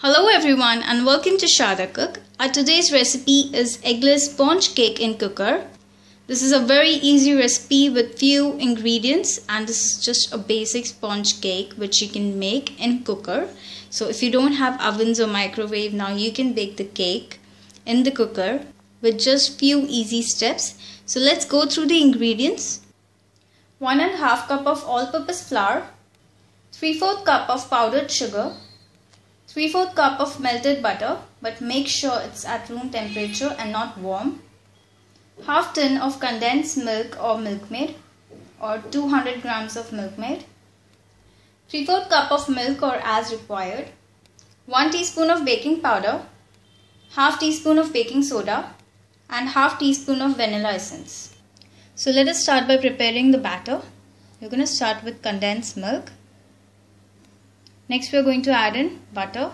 Hello everyone and welcome to Shada Cook. Our today's recipe is eggless sponge cake in cooker. This is a very easy recipe with few ingredients, and this is just a basic sponge cake which you can make in cooker. So if you don't have ovens or microwave, now you can bake the cake in the cooker with just few easy steps. So let's go through the ingredients. 1½ cup of all-purpose flour, 3/4 cup of powdered sugar, 3/4 cup of melted butter, but make sure it's at room temperature and not warm. Half tin of condensed milk or Milkmaid, or 200 grams of Milkmaid. 3/4 cup of milk or as required. 1 teaspoon of baking powder, half teaspoon of baking soda, and half teaspoon of vanilla essence. So let us start by preparing the batter. We're going to start with condensed milk. Next we are going to add in butter,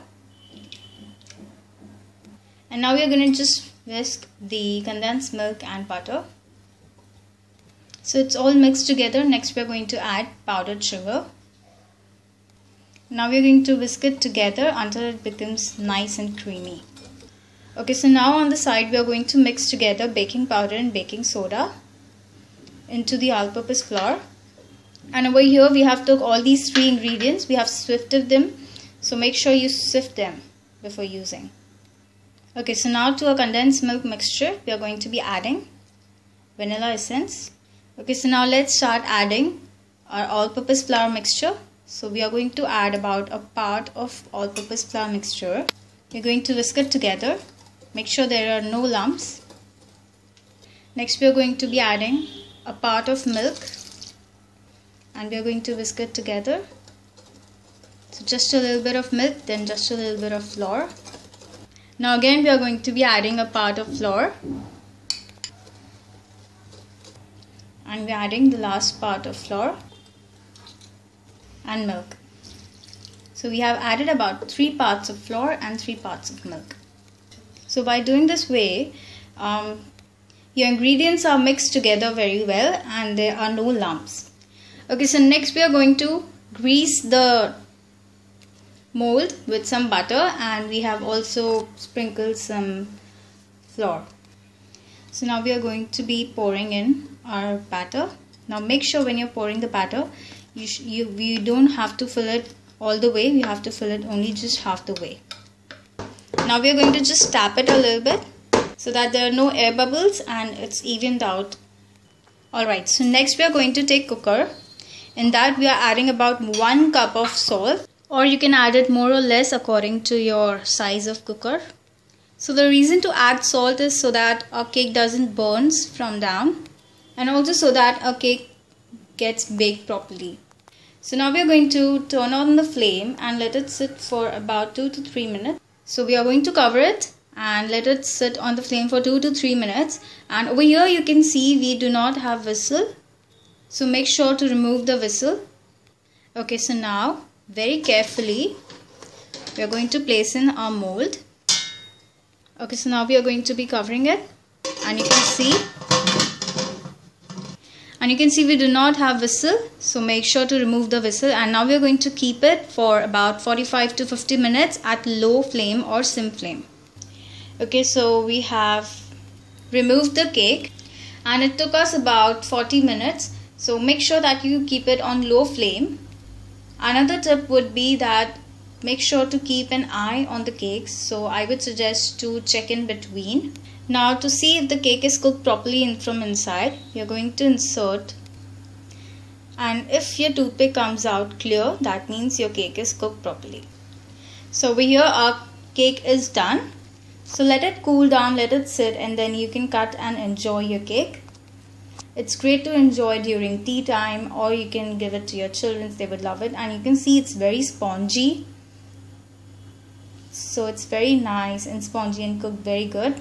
and now we are going to just whisk the condensed milk and butter. So it's all mixed together. Next we are going to add powdered sugar. Now we are going to whisk it together until it becomes nice and creamy. Okay, so now on the side we are going to mix together baking powder and baking soda into the all-purpose flour. And over here we have took all these three ingredients, we have sifted them, so make sure you sift them before using. Okay, so now to our condensed milk mixture we are going to be adding vanilla essence. Okay, so now let's start adding our all-purpose flour mixture. So we are going to add about a part of all-purpose flour mixture. We're going to whisk it together. Make sure there are no lumps. Next we are going to be adding a part of milk, and we are going to whisk it together. So just a little bit of milk, then just a little bit of flour. Now again we are going to be adding a part of flour, and we are adding the last part of flour and milk. So we have added about 3 parts of flour and 3 parts of milk. So by doing this way, your ingredients are mixed together very well and there are no lumps. Okay, so next we are going to grease the mold with some butter, and we have also sprinkled some flour. So now we are going to be pouring in our batter. Now make sure when you're pouring the batter, you don't have to fill it all the way, we have to fill it only just half the way. Now we are going to just tap it a little bit so that there are no air bubbles and it's evened out. Alright, so next we are going to take cooker. In that we are adding about 1 cup of salt, or you can add it more or less according to your size of cooker. So the reason to add salt is so that our cake doesn't burn from down, and also so that our cake gets baked properly. So now we are going to turn on the flame and let it sit for about 2 to 3 minutes. So we are going to cover it and let it sit on the flame for 2 to 3 minutes. And over here you can see we do not have whistle. So make sure to remove the whistle. Okay, so now very carefully we are going to place in our mold. Okay, so now we are going to be covering it, and you can see we do not have whistle, so make sure to remove the whistle. And now we are going to keep it for about 45 to 50 minutes at low flame or sim flame. Okay, so we have removed the cake and it took us about 40 minutes. So make sure that you keep it on low flame. Another tip would be that make sure to keep an eye on the cakes. So I would suggest to check in between. Now to see if the cake is cooked properly from inside, you're going to insert, and if your toothpick comes out clear, that means your cake is cooked properly. So over here our cake is done. So let it cool down, let it sit, and then you can cut and enjoy your cake. It's great to enjoy during tea time, or you can give it to your children, they would love it. And you can see it's very spongy. So it's very nice and spongy and cooked very good.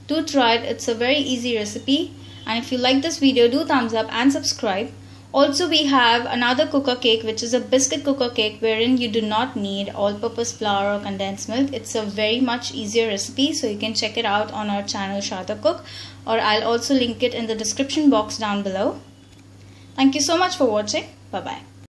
Do try it, it's a very easy recipe. And if you like this video, do thumbs up and subscribe. Also we have another cooker cake, which is a biscuit cooker cake, wherein you do not need all-purpose flour or condensed milk. It's a very much easier recipe, so you can check it out on our channel Shada Cook, or I'll also link it in the description box down below. Thank you so much for watching. Bye bye.